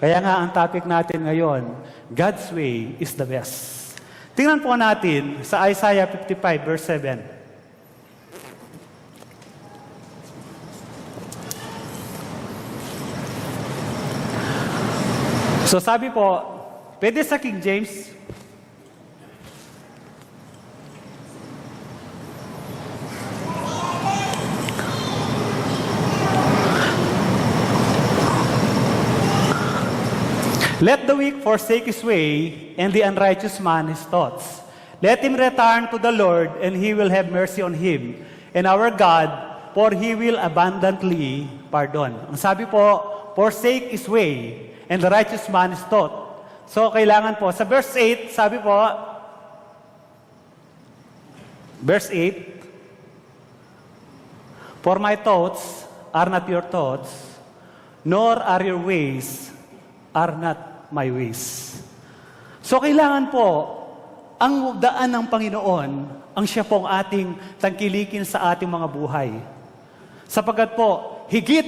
Kaya nga ang topic natin ngayon, God's way is the best. Tingnan po natin sa Isaiah 55 verse 7. So sabi po, pwede sa King James, let the weak forsake his way, and the unrighteous man his thoughts. Let him return to the Lord, and he will have mercy on him, and our God, for he will abundantly pardon. Ang sabi po, forsake his way, and the righteous man his thought. So, kailangan po, sa verse 8, sabi po, verse 8, for my thoughts are not your thoughts, nor are your ways are not my ways. So kailangan po, ang daan ng Panginoon, ang siya pong ating tangkilikin sa ating mga buhay. Sapagkat po, higit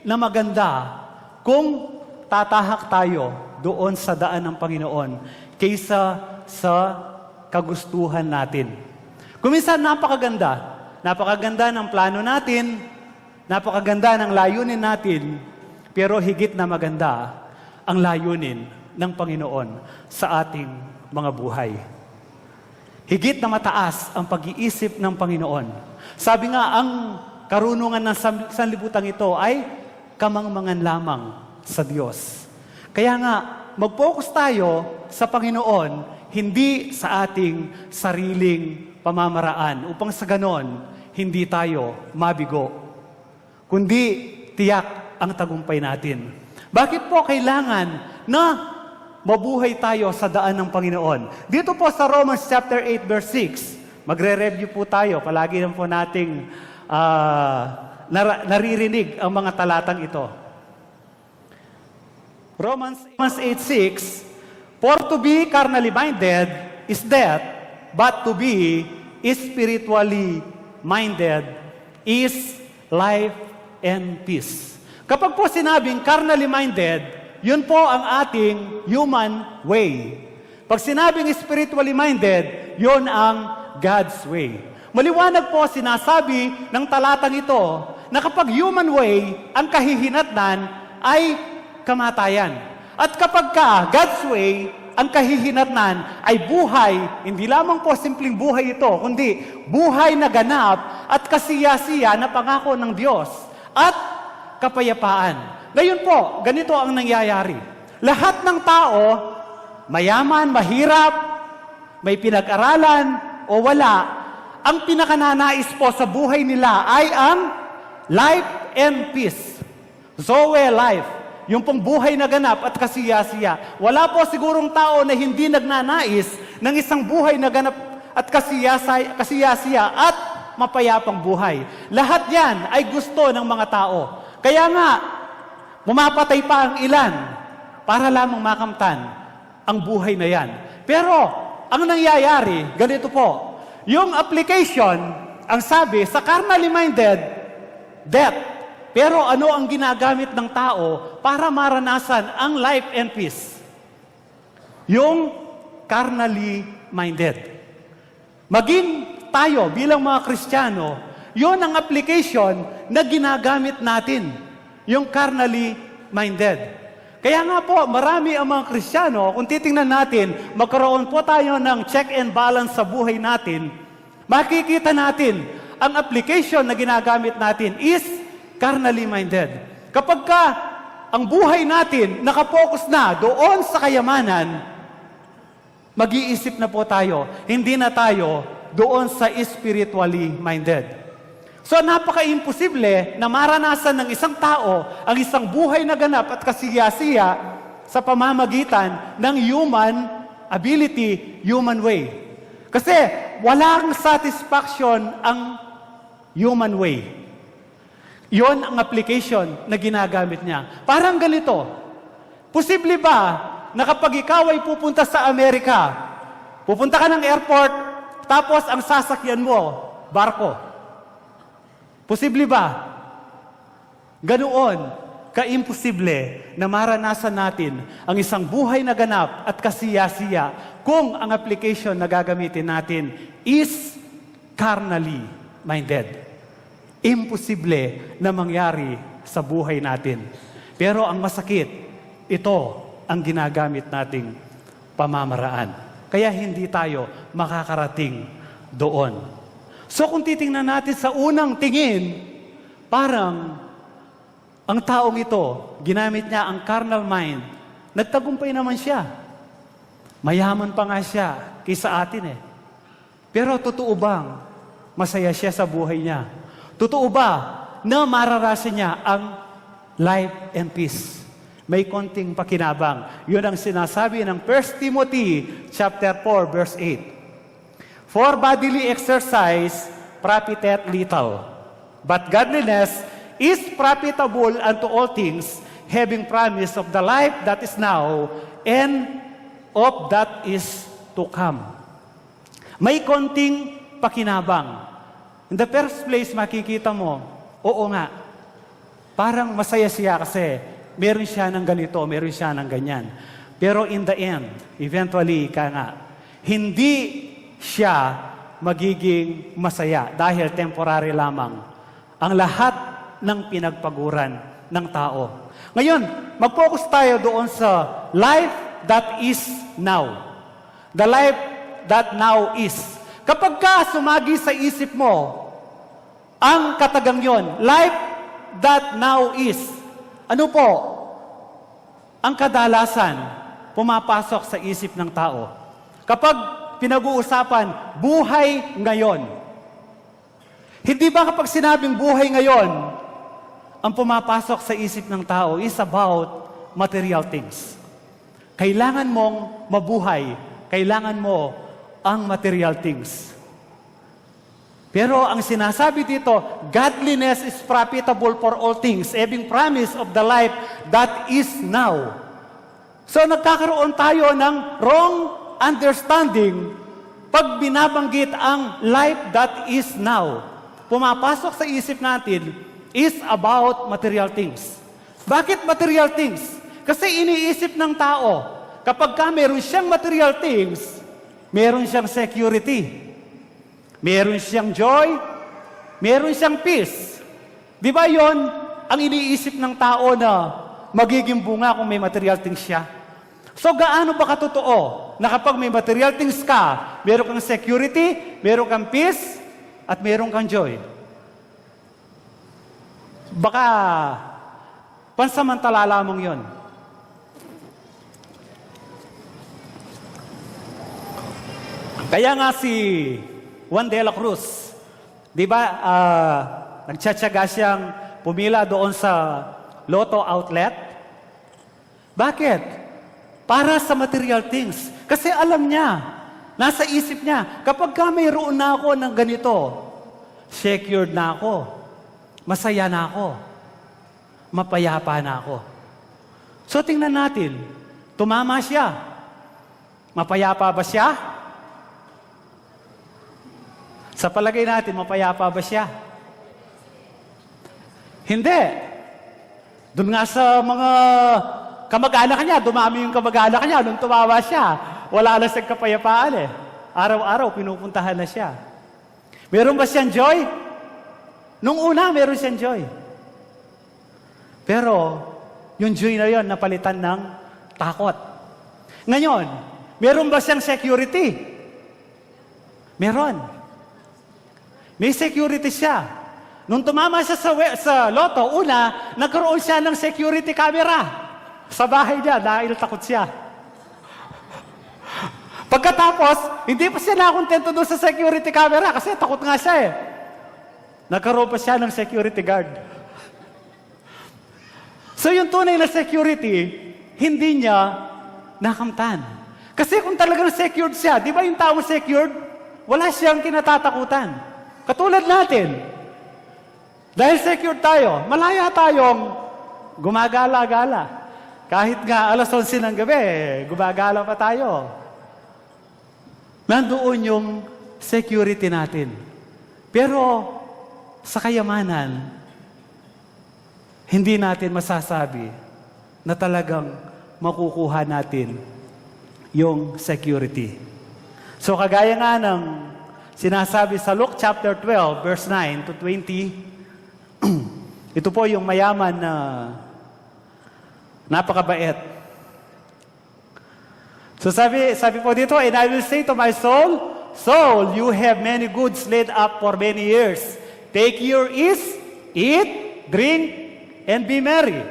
na maganda kung tatahak tayo doon sa daan ng Panginoon kaysa sa kagustuhan natin. Kuminsan napakaganda ng plano natin, napakaganda ng layunin natin, pero higit na maganda ang layunin ng Panginoon sa ating mga buhay. Higit na mataas ang pag-iisip ng Panginoon. Sabi nga, ang karunungan ng sanlibutan ito ay kamangmangan lamang sa Diyos. Kaya nga, mag-focus tayo sa Panginoon, hindi sa ating sariling pamamaraan, upang sa ganon, hindi tayo mabigo, kundi tiyak ang tagumpay natin. Bakit po kailangan na mabuhay tayo sa daan ng Panginoon? Dito po sa Romans chapter 8 verse 6, magre-review po tayo. Palagi lang po nating naririnig ang mga talatang ito. Romans 8:6, for to be carnally minded is death, but to be spiritually minded is life and peace. Kapag po sinabing carnally minded, yun po ang ating human way. Pag sinabing spiritually minded, yun ang God's way. Maliwanag po sinasabi ng talatang ito na kapag human way, ang kahihinatnan ay kamatayan. At kapag God's way, ang kahihinatnan ay buhay, hindi lamang po simpleng buhay ito, kundi buhay na ganap at kasiya-siya na pangako ng Diyos. At kapayapaan. Ngayon po, ganito ang nangyayari. Lahat ng tao, mayaman, mahirap, may pinag-aralan o wala, ang pinakananais po sa buhay nila ay ang life and peace. Zoe life. Yung pong buhay na ganap at kasiya-siya. Wala po sigurong tao na hindi nagnanais ng isang buhay na ganap at kasiya-siya at mapayapang buhay. Lahat yan ay gusto ng mga tao. Kaya nga, pumapatay pa ang ilan para lamang makamtan ang buhay na yan. Pero, ang nangyayari, ganito po, yung application, ang sabi, sa carnally minded, death. Pero ano ang ginagamit ng tao para maranasan ang life and peace? Yung carnally minded. Maging tayo bilang mga Kristiyano, yun ang application na ginagamit natin, yung carnally minded. Kaya nga po, marami ang mga Kristiyano, kung titingnan natin, magkaroon po tayo ng check and balance sa buhay natin, makikita natin, ang application na ginagamit natin is carnally minded. Kapag ang buhay natin nakapokus na doon sa kayamanan, mag-iisip na po tayo, hindi na tayo doon sa spiritually minded. So napaka-imposible na maranasan ng isang tao ang isang buhay na ganap at kasiya-siya sa pamamagitan ng human ability, human way. Kasi walang satisfaction ang human way. Yon ang application na ginagamit niya. Parang ganito, posible ba na kapag ikaw ay pupunta sa Amerika, pupunta ka ng airport, tapos ang sasakyan mo, barko? Posible ba? Ganoon. kaimposible na maranasan natin ang isang buhay na ganap at kasiya-siya kung ang application na gagamitin natin is carnally minded. Imposible na mangyari sa buhay natin. Pero ang masakit, ito ang ginagamit nating pamamaraan. Kaya hindi tayo makakarating doon. So kung titingnan natin sa unang tingin, parang ang taong ito, ginamit niya ang carnal mind, nagtagumpay naman siya. Mayaman pa nga siya kaysa atin eh. Pero totoo bang masaya siya sa buhay niya? Totoo ba na mararasan niya ang life and peace? May konting pakinabang. Yun ang sinasabi ng 1 Timothy chapter 4, verse 8. For bodily exercise profiteth little, but godliness is profitable unto all things, having promise of the life that is now and of that is to come. May konting pakinabang. In the first place, makikita mo, oo nga, parang masaya siya kasi meron siya ng ganito, meron siya ng ganyan. Pero in the end, eventually, hindi siya magiging masaya dahil temporary lamang ang lahat ng pinagpaguran ng tao. Ngayon, mag-focus tayo doon sa life that is now. The life that now is. Kapag ka sumagi sa isip mo, ang katagang yon, life that now is. Ano po? Ang kadalasan, pumapasok sa isip ng tao. Kapag pinag-uusapan, buhay ngayon. Hindi ba kapag sinabing buhay ngayon, ang pumapasok sa isip ng tao is about material things. Kailangan mong mabuhay. Kailangan mo ang material things. Pero ang sinasabi dito, godliness is profitable for all things, having promise of the life that is now. So nagkakaroon tayo ng wrong understanding pag binabanggit ang life that is now. Pumapasok sa isip natin is about material things. Bakit material things? Kasi iniisip ng tao, kapag ka meron siyang material things, meron siyang security. Meron siyang joy, meron siyang peace. Di ba yon ang iniisip ng tao na magiging bunga kung may material things siya? So gaano ba katotoo na kapag may material things ka, meron kang security, meron kang peace, at meron kang joy? Baka pansamantala lamang yon. Kaya nga si Juan de la Cruz, di ba, nagtsatsaga siyang pumila doon sa Lotto outlet. Bakit? Para sa material things. Kasi alam niya, nasa isip niya, kapag ka mayroon na ako ng ganito, secured na ako, masaya na ako, mapayapa na ako. So tingnan natin, tumama siya. Mapayapa ba siya? Sa palagay natin, mapayapa ba siya? Hindi. Doon nga sa mga kamag-anak niya, dumami yung kamag-anak niya, nung tumawa siya, wala na siyang kapayapaan eh. Araw-araw, pinupuntahan na siya. Meron ba siyang joy? Nung una, meron siyang joy. Pero, yung joy na yon napalitan ng takot. Ngayon, meron ba siyang security? Meron. May security siya. Nung tumama siya sa Lotto, una, nagkaroon siya ng security camera sa bahay niya dahil takot siya. Pagkatapos, hindi pa siya nakontento doon sa security camera kasi takot nga siya eh. Nagkaroon pa siya ng security guard. So yung tunay na security, hindi niya nakamtan. Kasi kung talagang secured siya, di ba yung taong secured, wala siyang kinatatakutan. Katulad natin, dahil secure tayo, malaya tayong gumagala-gala. Kahit nga alas 11 ng gabi, gumagala pa tayo. Nandoon yung security natin. Pero sa kayamanan, hindi natin masasabi na talagang makukuha natin yung security. So kagaya nga ng sinasabi sa Luke chapter 12, verse 9 to 20, ito po yung mayaman na napakabait. So sabi po dito, and I will say to my soul, soul, you have many goods laid up for many years. Take your ease, eat, drink, and be merry.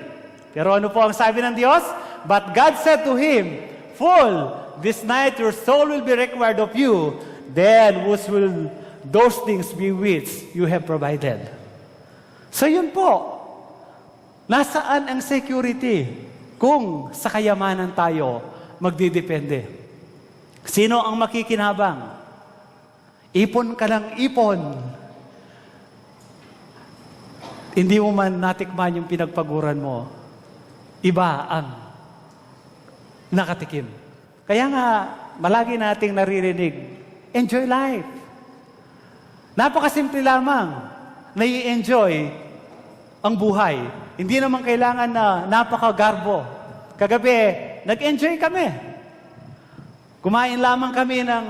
Pero ano po ang sabi ng Diyos? But God said to him, fool, this night your soul will be required of you. Then whose will those things be which you have provided? So yun po. Nasaan ang security kung sa kayamanan tayo magdidepende? Sino ang makikinabang? Ipon ka ng ipon. Hindi mo man natikman yung pinagpaguran mo, iba ang nakatikim. Kaya nga, malagi nating naririnig, enjoy life. Napakasimple lamang na i-enjoy ang buhay. Hindi naman kailangan na napakagarbo. Kagabi, nag-enjoy kami. Kumain lamang kami ng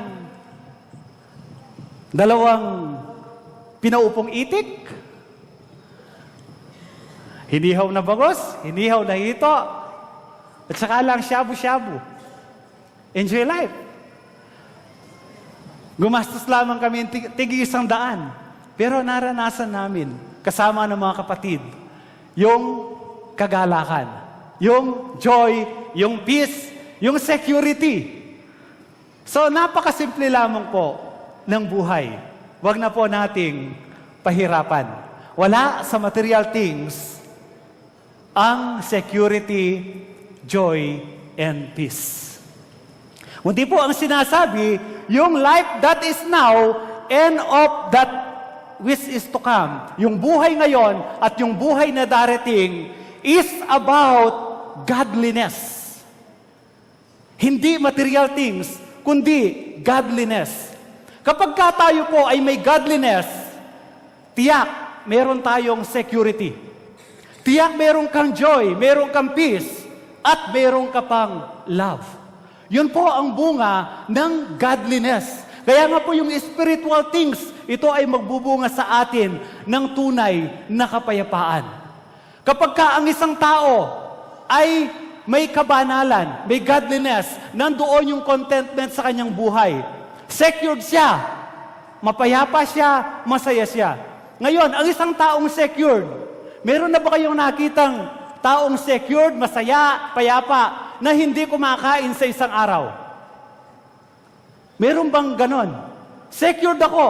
2 pinaupong itik, hinihaw na bangos, hinihaw na hito, at saka lang shabu-shabu. Enjoy life. Gumastos lamang kami tig-100. Pero naranasan namin, kasama ng mga kapatid, yung kagalakan, yung joy, yung peace, yung security. So napakasimple lamang po ng buhay. Huwag na po nating pahirapan. Wala sa material things ang security, joy, and peace. Hindi po ang sinasabi, yung life that is now and of that which is to come. Yung buhay ngayon at yung buhay na darating is about godliness. Hindi material things, kundi godliness. Kapag ka tayo po ay may godliness, tiyak, meron tayong security. Tiyak, meron kang joy, meron kang peace, at meron ka pang love. Yun po ang bunga ng godliness. Kaya nga po yung spiritual things, ito ay magbubunga sa atin ng tunay na kapayapaan. Kapag ka ang isang tao ay may kabanalan, may godliness, nandoon yung contentment sa kanyang buhay. Secured siya, mapayapa siya, masaya siya. Ngayon, ang isang taong secured, meron na ba kayong nakitang taong secured, masaya, payapa, na hindi kumakain sa isang araw? Meron bang ganon? Secured ako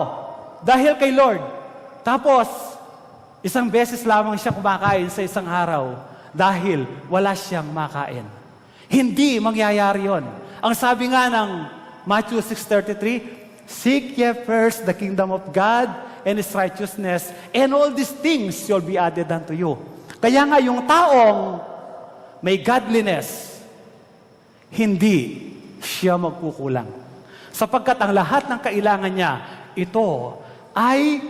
dahil kay Lord. Tapos, isang beses lamang siya kumakain sa isang araw dahil wala siyang makain. Hindi mangyayari yon. Ang sabi nga ng Matthew 6:33, seek ye first the kingdom of God and His righteousness, and all these things shall be added unto you. Kaya nga yung taong may godliness, hindi siya magkukulang. Sapagkat ang lahat ng kailangan niya, ito ay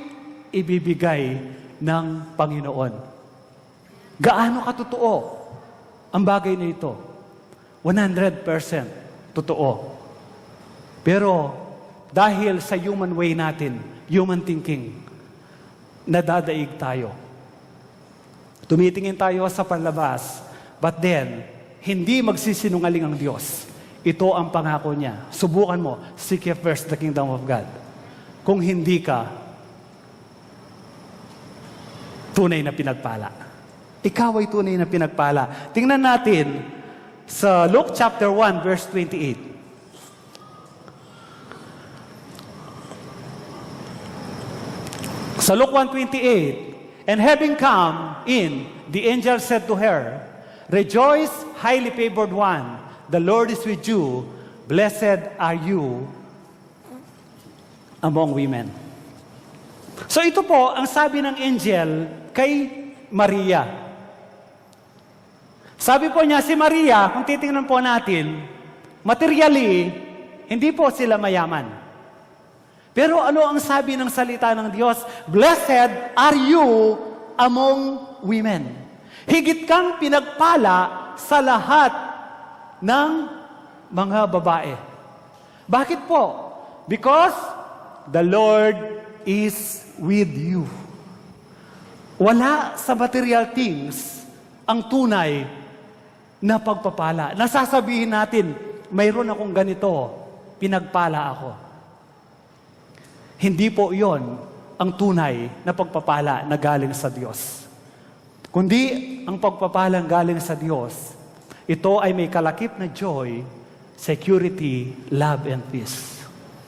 ibibigay ng Panginoon. Gaano katotoo ang bagay na ito? 100% totoo. Pero dahil sa human way natin, human thinking, nadadaig tayo. Tumitingin tayo sa panlabas, but then, hindi magsisinungaling ang Diyos. Ito ang pangako niya. Subukan mo, seek ye first the kingdom of God. Kung hindi ka tunay na pinagpala. Ikaw ay tunay na pinagpala. Tingnan natin sa Luke chapter 1, verse 28. Sa Luke 1:28, and having come in, the angel said to her, rejoice, highly favored one, the Lord is with you, blessed are you among women. So ito po, ang sabi ng angel kay Maria. Sabi po niya, si Maria, kung titingnan po natin, materially, hindi po sila mayaman. Pero ano ang sabi ng salita ng Diyos? Blessed are you among women. Higit kang pinagpala sa lahat ng mga babae. Bakit po? Because the Lord is with you. Wala sa material things ang tunay na pagpapala. Nasasabihin natin, mayroon akong ganito, pinagpala ako. Hindi po yon ang tunay na pagpapala na galing sa Diyos. Kundi ang pagpapalang galing sa Diyos, ito ay may kalakip na joy, security, love, and peace.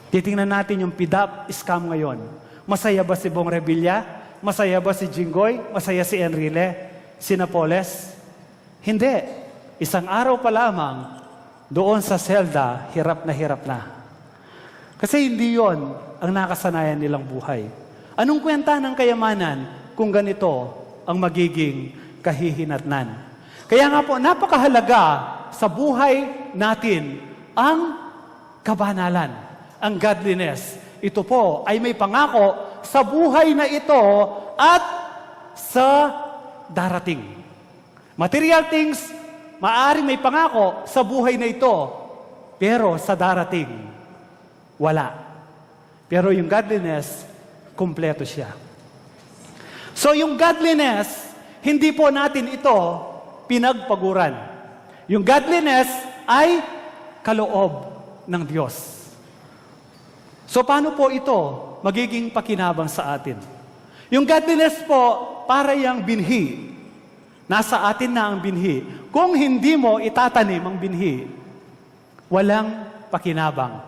Titingnan natin yung PDAP scam ngayon. Masaya ba si Bong Revilla? Masaya ba si Jinggoy? Masaya si Enrile? Si Napoles? Hindi. Isang araw pa lamang, doon sa selda, hirap na. Kasi hindi yon ang nakasanayan nilang buhay. Anong kwenta ng kayamanan kung ganito ang magiging kahihinatnan? Kaya nga po, napakahalaga sa buhay natin ang kabanalan, ang godliness. Ito po ay may pangako sa buhay na ito at sa darating. Material things, maaaring may pangako sa buhay na ito, pero sa darating, wala. Pero yung godliness, kumpleto siya. So yung godliness, hindi po natin ito pinagpaguran. Yung godliness ay kaloob ng Diyos. So paano po ito magiging pakinabang sa atin? Yung godliness po, para yung binhi. Nasa atin na ang binhi. Kung hindi mo itatanim ang binhi, walang pakinabang.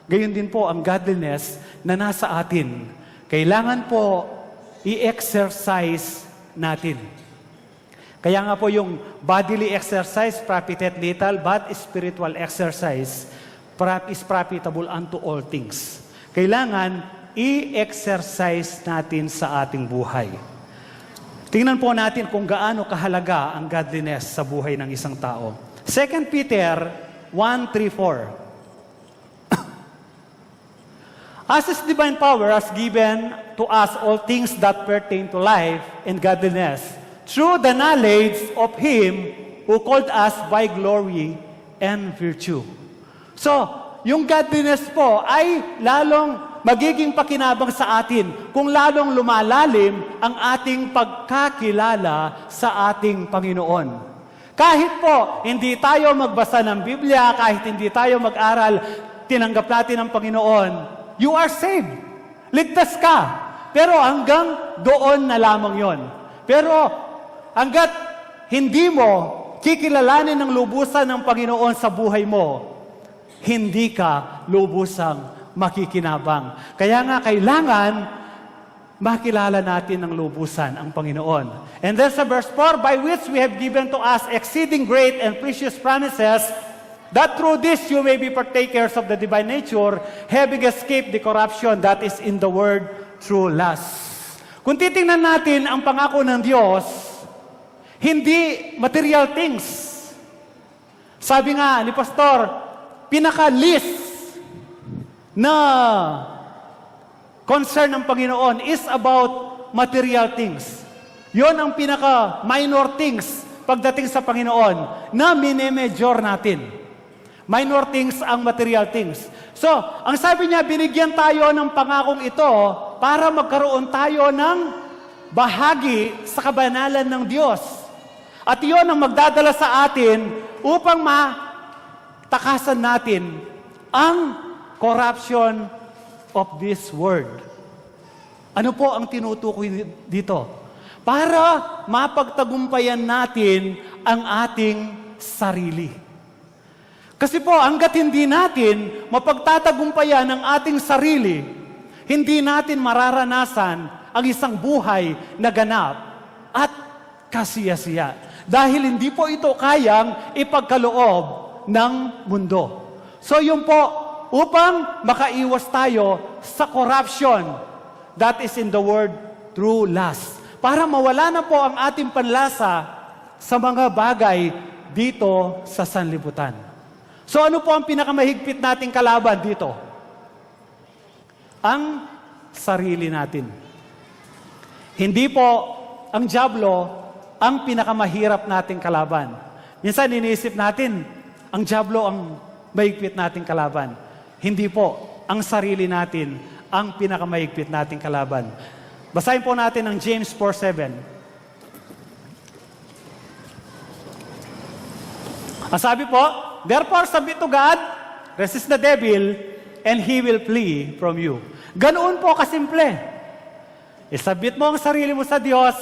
Gayon din po ang godliness na nasa atin. Kailangan po i-exercise natin. Kaya nga po yung bodily exercise profited little, but spiritual exercise is profitable unto all things. Kailangan i-exercise natin sa ating buhay. Tingnan po natin kung gaano kahalaga ang godliness sa buhay ng isang tao. 2 Peter 1:3-4. As His divine power has given to us all things that pertain to life and godliness, through the knowledge of Him who called us by glory and virtue. So, yung godliness po ay lalong magiging pakinabang sa atin kung lalong lumalalim ang ating pagkakilala sa ating Panginoon. Kahit po hindi tayo magbasa ng Biblia, kahit hindi tayo mag-aral, tinanggap natin ang Panginoon, you are saved. Ligtas ka. Pero hanggang doon na lamang yon. Pero hanggat hindi mo kikilalanin ng lubusan ng Panginoon sa buhay mo, hindi ka lubusang makikinabang. Kaya nga kailangan makilala natin ng lubusan ang Panginoon. And there's a verse 4, by which we have given to us exceeding great and precious promises, that through this you may be partakers of the divine nature, having escaped the corruption that is in the world through lust. Kung titingnan natin ang pangako ng Diyos, hindi material things. Sabi nga ni Pastor, pinaka-list na concern ng Panginoon is about material things. Yon ang pinaka-minor things pagdating sa Panginoon na minemajor natin. Minor things ang material things. So, ang sabi niya, binigyan tayo ng pangakong ito para magkaroon tayo ng bahagi sa kabanalan ng Diyos. At iyon ang magdadala sa atin upang matakasan natin ang corruption of this world. Ano po ang tinutukoy dito? Para mapagtagumpayan natin ang ating sarili. Kasi po, hanggat hindi natin mapagtatagumpayan ang ating sarili, hindi natin mararanasan ang isang buhay na ganap at kasiyasiya. Dahil hindi po ito kayang ipagkaloob ng mundo. So yun po, upang makaiwas tayo sa corruption that is in the world through lust. Para mawala na po ang ating panlasa sa mga bagay dito sa sanlibutan. So ano po ang pinakamahigpit nating kalaban dito? Ang sarili natin. Hindi po ang dyablo ang pinakamahirap nating kalaban. Minsan iniisip natin, ang dyablo ang mahigpit nating kalaban. Hindi po, ang sarili natin ang pinakamahigpit nating kalaban. Basahin po natin ang James 4:7. Ang sabi po, therefore submit to God, resist the devil, and he will flee from you. Ganoon po kasimple. Isabit mo ang sarili mo sa Diyos,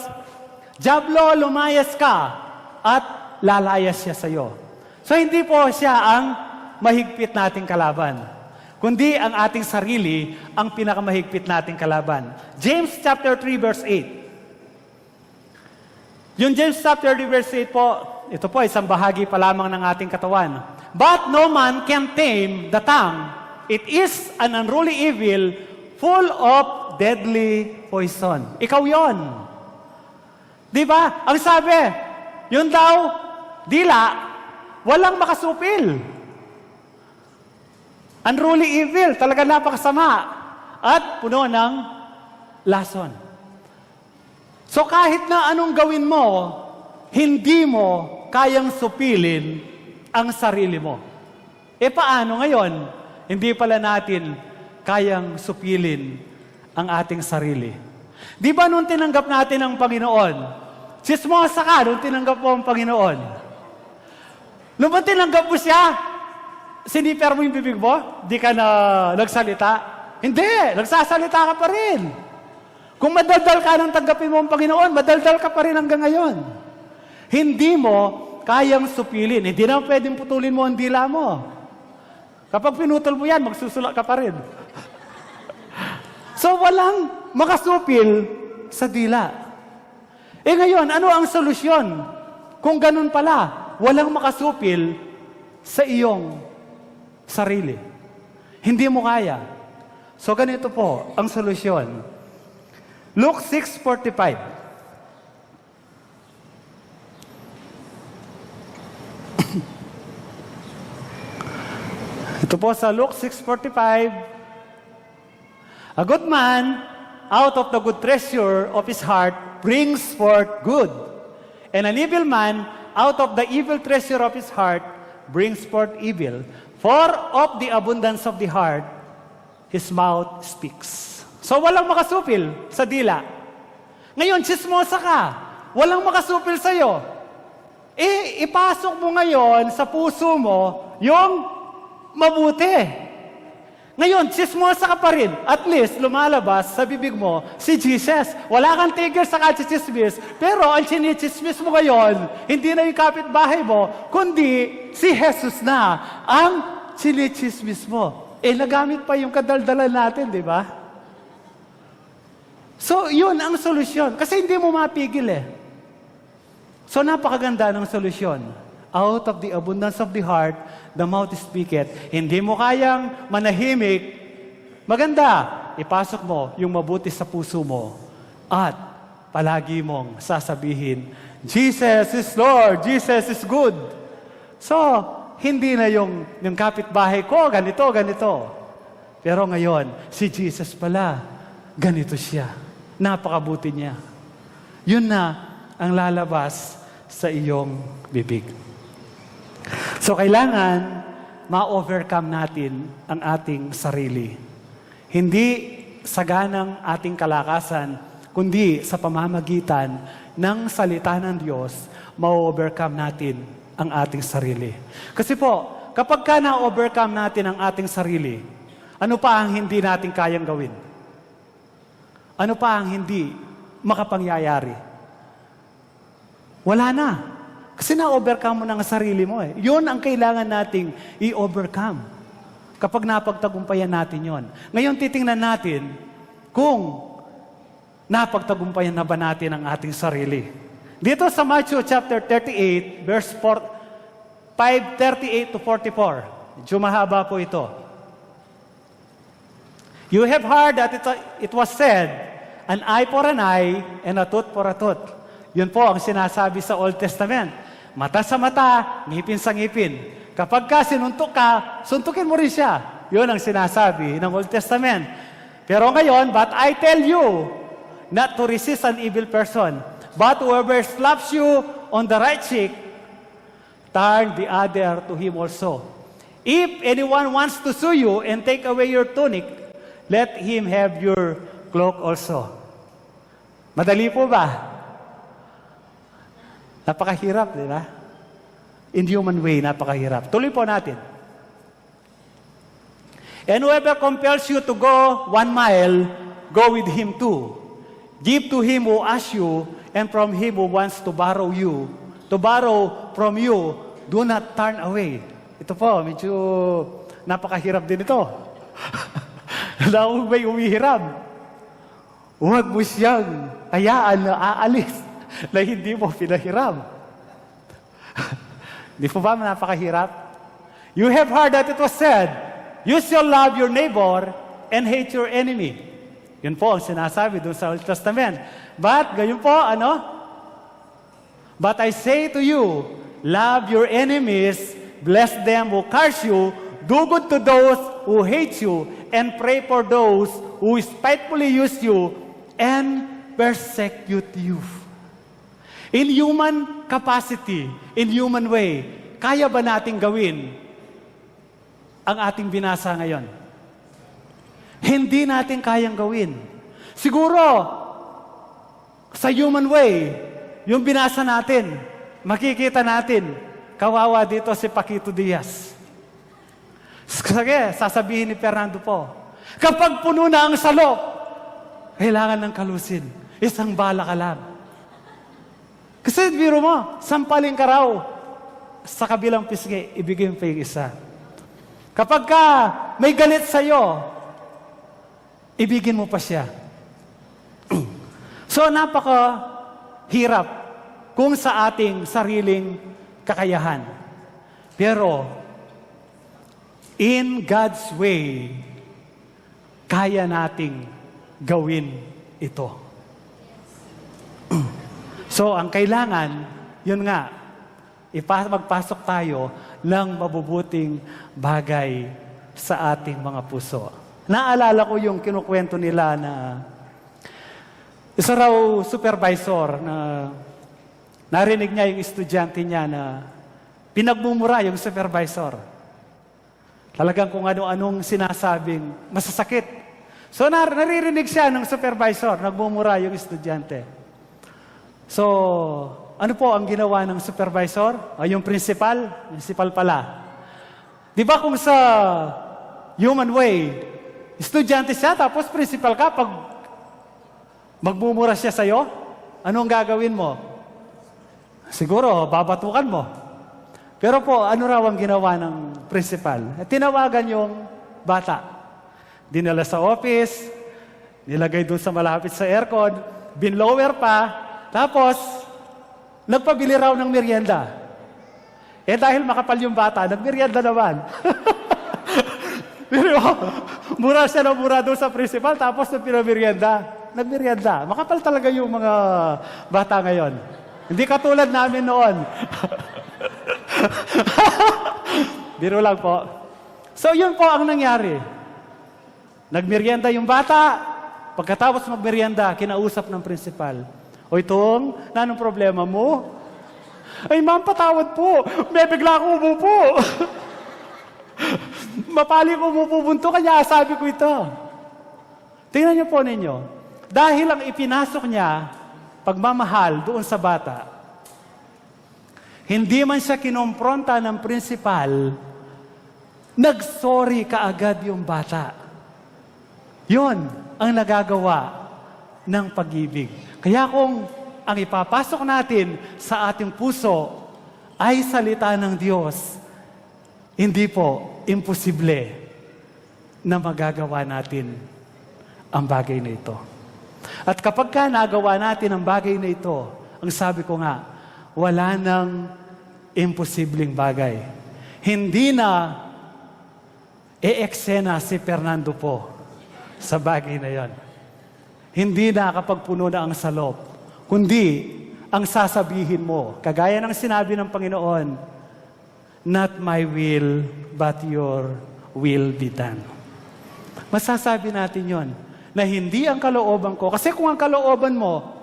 dyablo, lumayas ka, at lalayas siya sa iyo. So hindi po siya ang mahigpit nating kalaban, kundi ang ating sarili ang pinakamahigpit nating kalaban. James chapter 3 verse 8. Yung James chapter 3 verse 8 po, ito po isang bahagi pa lamang ng ating katawan. But no man can tame the tongue. It is an unruly evil full of deadly poison. Ikaw yon. Di ba? Ang sabi, yun daw, dila, walang makasupil. Unruly evil, talaga napakasama. At puno ng lason. So kahit na anong gawin mo, hindi mo kayang supilin ang sarili mo. E paano ngayon? Hindi pala natin kayang supilin ang ating sarili. Di ba nung tinanggap natin ang Panginoon, sismosa ka nung tinanggap mo ang Panginoon? Nung ba tinanggap mo siya, siniper mo yung bibig mo? Di ka na nagsalita? Hindi, nagsasalita ka pa rin. Kung madaldal ka nang tanggapin mo ang Panginoon, madaldal ka pa rin hanggang ngayon. Hindi mo kayang supilin. Hindi na pwedeng putulin mo ang dila mo. Kapag pinutol mo yan, magsusula ka pa rin. So, walang makasupil sa dila. Eh ngayon, ano ang solusyon? Kung ganun pala, walang makasupil sa iyong sarili. Hindi mo kaya. So, ganito po ang solusyon. Luke 6:45. Ito po sa Luke 6:45. A good man out of the good treasure of his heart brings forth good. And an evil man out of the evil treasure of his heart brings forth evil. For of the abundance of the heart, his mouth speaks. So walang makasupil sa dila. Ngayon, chismosa ka. Walang makasupil sa'yo. Eh, ipasok mo ngayon sa puso mo yung mabuti. Ngayon, chismosa ka pa rin. At least, lumalabas sa bibig mo si Jesus. Wala kang tigil sa kachismis, pero ang chinichismis mo ngayon, hindi na yung kapitbahay mo, kundi si Jesus na ang chinichismis mo. Eh, nagamit pa yung kadaldalan natin, di ba? So, yun ang solusyon. Kasi hindi mo mapigil eh. So, napakaganda ng solusyon. Out of the abundance of the heart, the mouth speaketh. Hindi mo kayang manahimik. Maganda, ipasok mo yung mabuti sa puso mo. At palagi mong sasabihin, Jesus is Lord, Jesus is good. So, hindi na yung kapitbahay ko, ganito, ganito. Pero ngayon, si Jesus pala, ganito siya. Napakabuti niya. Yun na ang lalabas sa iyong bibig. So, kailangan ma-overcome natin ang ating sarili. Hindi sa ganang ating kalakasan, kundi sa pamamagitan ng salita ng Diyos, ma-overcome natin ang ating sarili. Kasi po, kapag ka na-overcome natin ang ating sarili, ano pa ang hindi natin kayang gawin? Ano pa ang hindi makapangyayari? Wala na. Kasi na-overcome mo na ang sarili mo eh. Yun ang kailangan nating i-overcome. Kapag napagtagumpayan natin yon. Ngayon titingnan natin kung napagtagumpayan na ba natin ang ating sarili. Dito sa Matthew chapter 38, verse 5:38 to 44. Medyo mahaba po ito. You have heard that it was said, an eye for an eye and a tooth for a tooth. Yun po ang sinasabi sa Old Testament. Mata sa mata, ngipin sa ngipin. Kapag ka sinuntok ka, suntukin mo rin siya. Yun ang sinasabi ng Old Testament. Pero ngayon, but I tell you, not to resist an evil person, But whoever slaps you on the right cheek, turn the other to him also. If anyone wants to sue you and take away your tunic, let him have your cloak also. Madali po ba? Napakahirap, di ba? In human way, napakahirap. Tuloy po natin. And whoever compels you to go 1 mile, go with him 2. Give to him who asks you, and from him who wants to borrow from you, do not turn away. Ito po, medyo napakahirap din ito. Alam mo ba'y umihiram? Huwag mo siyang hayaan na aalis na hindi mo pinahiram. Di po ba napakahirap? You have heard that it was said, you shall love your neighbor and hate your enemy. Yun po ang sinasabi doon sa Old Testament. But, gayon po, But I say to you, love your enemies, bless them who curse you, do good to those who hate you, and pray for those who spitefully use you and persecute you. In human capacity, in human way, kaya ba nating gawin ang ating binasa ngayon? Hindi natin kayang gawin. Siguro, sa human way, yung binasa natin, makikita natin, kawawa dito si Paquito Diaz. Sige, sasabihin ni Fernando po, kapag puno na ang salop, kailangan ng kalusin. Isang bala ka lang. Kasi biro mo, sampaling ka raw sa kabilang pisngi, ibigay mo pa yung isa. Kapag ka may galit sa'yo, ibigin mo pa siya. So, napakahirap kung sa ating sariling kakayahan. Pero, in God's way, kaya nating gawin ito. So, ang kailangan, yun nga, magpasok tayo ng mabubuting bagay sa ating mga puso. Naalala ko yung kinukwento nila na isa raw supervisor na narinig niya yung estudyante niya na pinagmumura yung supervisor. Talagang kung ano-anong sinasabing masasakit. So naririnig siya ng supervisor, nagmumura yung estudyante. So, ano po ang ginawa ng supervisor? Yung principal pala. Di ba kung sa human way, estudyante siya, tapos principal ka, pag magmumura siya sa'yo, anong gagawin mo? Siguro, babatukan mo. Pero po, ano raw ang ginawa ng principal? Tinawagan yung bata. Dinala sa office, nilagay doon sa malapit sa aircon, binlower pa, tapos, nagpabili raw ng merienda. Eh dahil makapal yung bata, nagmerienda naman. Pero, mura siya na mura doon sa principal, tapos nung pinamerienda, nagmerienda. Makapal talaga yung mga bata ngayon. Hindi katulad namin noon. Biro lang po. So yun po ang nangyari. Nagmerienda yung bata, pagkatapos magmerienda, kinausap ng principal. O itong, anong problema mo? Ay ma'am, patawad po. May bigla akong umupo. Mapali ko umupubunto, kanya sabi ko ito. Tingnan niyo po ninyo. Dahil ang ipinasok niya, pagmamahal doon sa bata, hindi man siya kinompronta ng principal, nag-sorry kaagad yung bata. Yun ang nagagawa ng pag-ibig. Kaya kung ang ipapasok natin sa ating puso ay salita ng Diyos, hindi po imposible na magagawa natin ang bagay na ito. At kapag ka nagawa natin ang bagay na ito, ang sabi ko nga, wala nang imposibleng bagay. Hindi na eksena si Fernando po sa bagay na yon. Hindi na kapag puno na ang salop, kundi ang sasabihin mo, kagaya ng sinabi ng Panginoon, not my will, but your will be done. Masasabi natin yon, na hindi ang kalooban ko. Kasi kung ang kalooban mo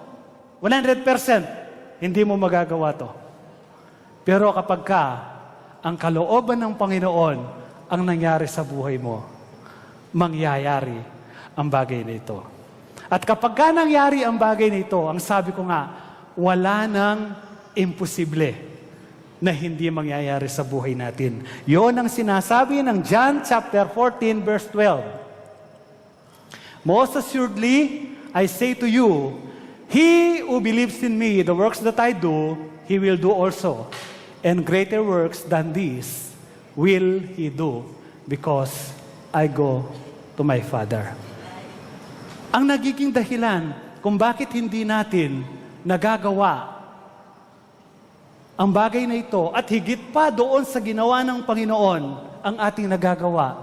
100%, hindi mo magagawa to. Pero kapag ang kalooban ng Panginoon ang nangyari sa buhay mo, mangyayari ang bagay na ito. At kapag nangyari ang bagay na ito, ang sabi ko nga, wala nang imposible na hindi mangyayari sa buhay natin. Yon ang sinasabi ng John chapter 14 verse 12. Most assuredly, I say to you, he who believes in me, the works that I do, he will do also. And greater works than these will he do, because I go to my Father. Ang nagiging dahilan kung bakit hindi natin nagagawa ang bagay na ito at higit pa doon sa ginawa ng Panginoon ang ating nagagawa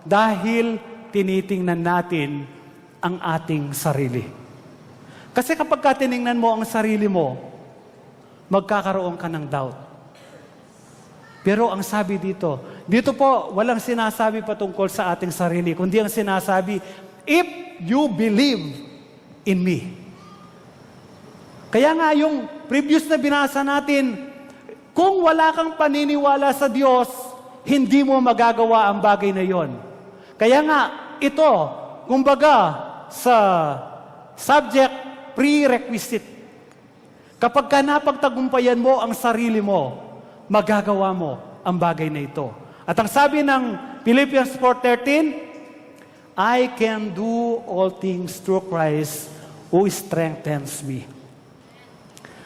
dahil tinitingnan natin ang ating sarili. Kasi kapag tiningnan mo ang sarili mo, magkakaroon ka ng doubt. Pero ang sabi dito po, walang sinasabi patungkol sa ating sarili, kundi ang sinasabi, if you believe in me. Kaya nga yung previous na binasa natin, kung wala kang paniniwala sa Diyos, hindi mo magagawa ang bagay na yon. Kaya nga, ito, kumbaga, sa subject, prerequisite. Kapag napagtagumpayan mo ang sarili mo, magagawa mo ang bagay na ito. At ang sabi ng Philippians 4:13, I can do all things through Christ who strengthens me.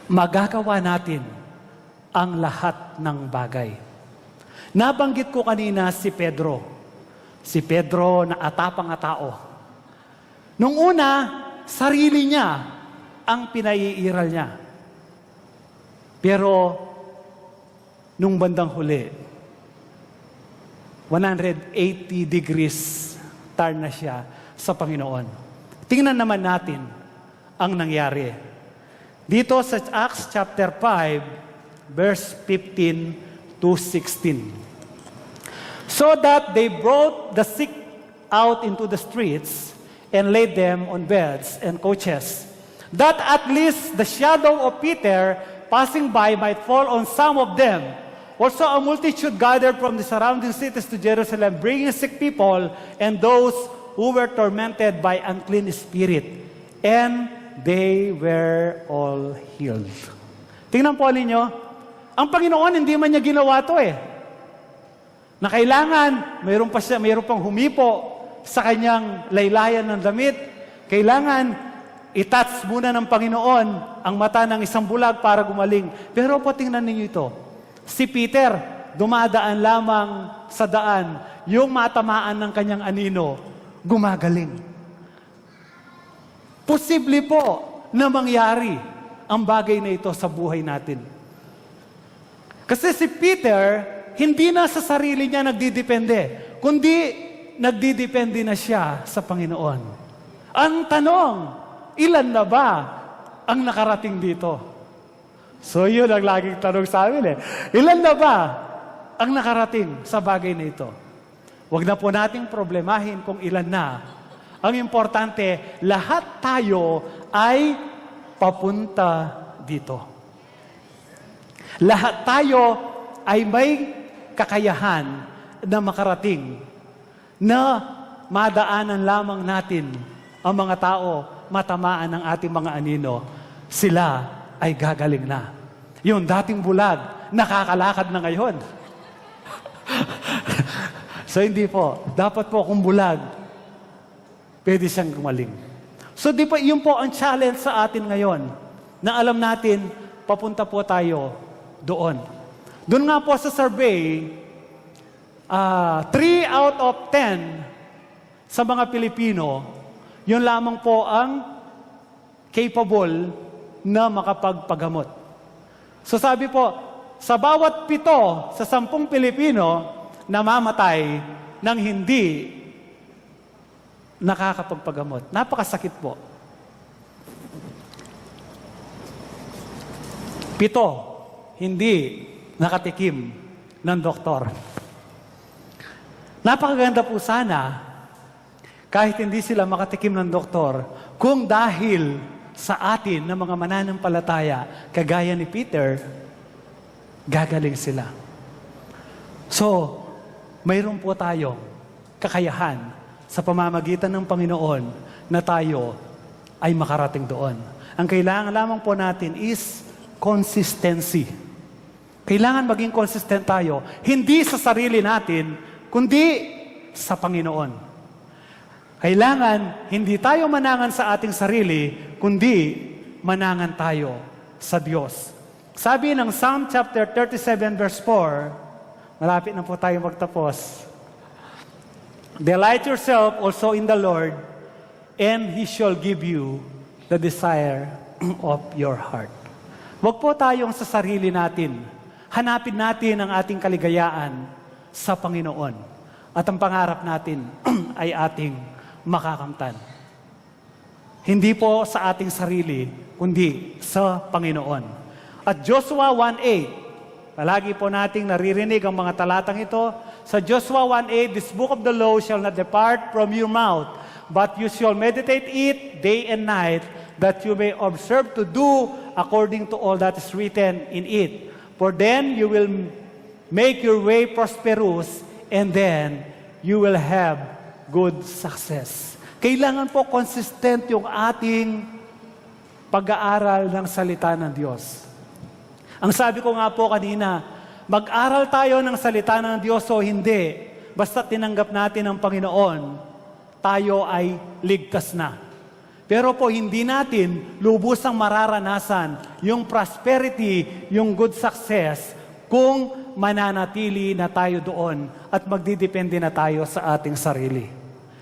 Magagawa natin ang lahat ng bagay. Nabanggit ko kanina si Pedro. Si Pedro na atapang tao. Nung una, sarili niya ang pinaiiral niya. Pero nung bandang huli, 180 degrees turn na siya sa Panginoon. Tingnan naman natin ang nangyari. Dito sa Acts chapter 5, verse 15 to 16. So that they brought the sick out into the streets and laid them on beds and couches, that at least the shadow of Peter passing by might fall on some of them. Also a multitude gathered from the surrounding cities to Jerusalem, bringing sick people and those who were tormented by unclean spirit. And they were all healed. Tingnan po ninyo, ang Panginoon hindi man niya ginawa to na kailangan, mayroon pang humipo sa kanyang laylayan ng damit. Kailangan i-touch muna ng Panginoon ang mata ng isang bulag para gumaling. Pero po tingnan ninyo ito. Si Peter, dumadaan lamang sa daan, yung matamaan ng kanyang anino, gumagaling. Posible po na mangyari ang bagay na ito sa buhay natin. Kasi si Peter, hindi na sa sarili niya nagdidepende, kundi nagdidepende na siya sa Panginoon. Ang tanong, ilan na ba ang nakarating dito? So yun ang laging tanong sa amin Ilan na ba ang nakarating sa bagay na ito? Huwag na po nating problemahin kung ilan na. Ang importante, lahat tayo ay papunta dito. Lahat tayo ay may kakayahan na makarating, na madaanan lamang natin ang mga tao matamaan ng ating mga anino. Sila ay gagaling na. Yung dating bulag, nakakalakad na ngayon. So hindi po. Dapat po kung bulag, pwede siyang gumaling. So di po, yun po ang challenge sa atin ngayon, na alam natin, papunta po tayo doon. Doon nga po sa survey, 3 out of 10 sa mga Pilipino, yun lamang po ang capable na makapagpagamot. So sabi po, sa bawat 7 sa 10 Pilipino, namamatay nang hindi nakakapagpagamot. Napakasakit po. 7, hindi nakatikim ng doktor. Napakaganda po sana, kahit hindi sila makatikim ng doktor, kung dahil sa atin ng mga mananampalataya, kagaya ni Peter, gagaling sila. So, mayroon po tayong kakayahan sa pamamagitan ng Panginoon na tayo ay makarating doon. Ang kailangan lamang po natin is consistency. Kailangan maging consistent tayo, hindi sa sarili natin, kundi sa Panginoon. Kailangan hindi tayo manangan sa ating sarili, kundi manangan tayo sa Diyos. Sabi ng Psalm chapter 37 verse 4, malapit na po tayo magtapos, delight yourself also in the Lord, and He shall give you the desire of your heart. Huwag po tayong sa sarili natin. Hanapin natin ang ating kaligayaan sa Panginoon. At ang pangarap natin ay ating makakamtan. Hindi po sa ating sarili, kundi sa Panginoon. At Joshua 1:8, palagi po nating naririnig ang mga talatang ito. Sa Joshua 1:8, this book of the law shall not depart from your mouth, but you shall meditate it day and night, that you may observe to do according to all that is written in it. For then you will make your way prosperous, and then you will have good success. Kailangan po consistent yung ating pag-aaral ng salita ng Diyos. Ang sabi ko nga po kanina, mag-aral tayo ng salita ng Diyos o hindi, basta tinanggap natin ang Panginoon, tayo ay ligtas na. Pero po hindi natin lubusang mararanasan yung prosperity, yung good success, kung mananatili na tayo doon at magdidepende na tayo sa ating sarili.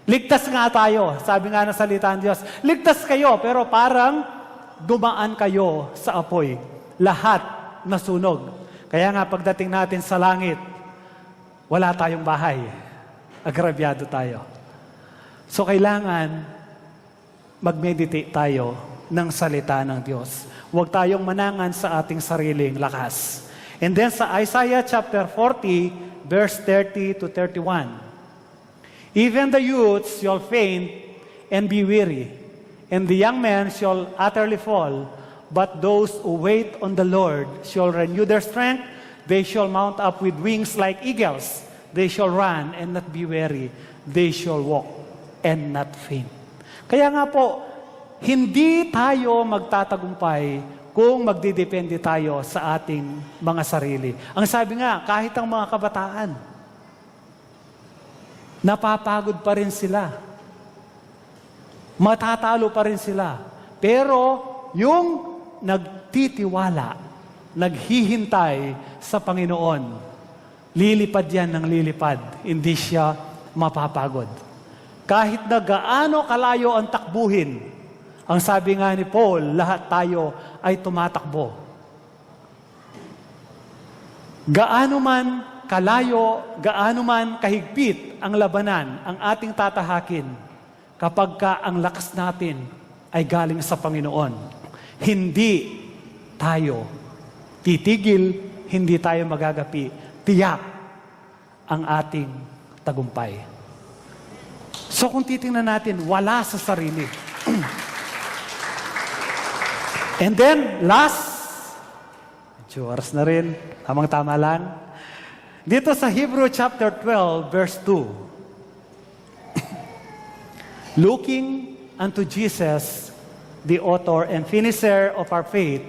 Ligtas nga tayo, sabi nga ng salita ng Diyos, ligtas kayo, pero parang dumaan kayo sa apoy. Lahat nasunog. Kaya nga pagdating natin sa langit, wala tayong bahay. Agrabyado tayo. So kailangan mag-meditate tayo ng salita ng Diyos. Huwag tayong manangan sa ating sariling lakas. And then sa Isaiah chapter 40, verse 30 to 31, even the youths shall faint and be weary, and the young men shall utterly fall, but those who wait on the Lord shall renew their strength. They shall mount up with wings like eagles. They shall run and not be weary. They shall walk and not faint. Kaya nga po, hindi tayo magtatagumpay kung magdidepende tayo sa ating mga sarili. Ang sabi nga, kahit ang mga kabataan, napapagod pa rin sila. Matatalo pa rin sila. Pero yung nagtitiwala, naghihintay sa Panginoon, lilipad yan ng lilipad. Hindi siya mapapagod. Kahit na gaano kalayo ang takbuhin, ang sabi nga ni Paul, lahat tayo ay tumatakbo. Gaano man kalayo, gaano man kahigpit ang labanan, ang ating tatahakin, kapag ka ang lakas natin ay galing sa Panginoon, hindi tayo titigil, hindi tayo magagapi, tiyak ang ating tagumpay. So kung titingnan natin, wala sa sarili. And then, last, oras na rin, tamang-tama lang. Dito sa Hebrew chapter 12, verse 2, looking unto Jesus, the author and finisher of our faith,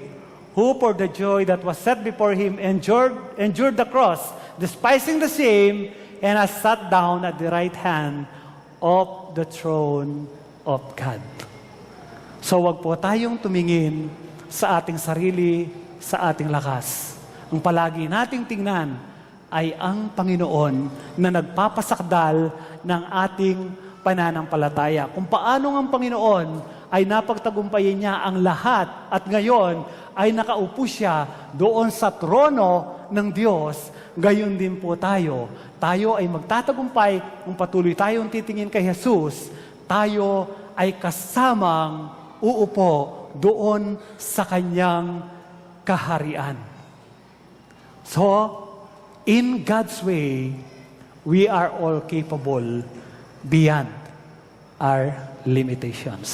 who for the joy that was set before him endured the cross, despising the shame, and has sat down at the right hand of the throne of God. So wag po tayong tumingin sa ating sarili, sa ating lakas. Ang palagi nating tingnan ay ang Panginoon na nagpapasakdal ng ating pananampalataya. Kung paano ang Panginoon ay napagtagumpayin niya ang lahat at ngayon ay nakaupo siya doon sa trono ng Diyos, gayon din po tayo. Tayo ay magtatagumpay kung patuloy tayong titingin kay Jesus, tayo ay kasamang uupo doon sa kanyang kaharian. So, in God's way, we are all capable beyond our limitations.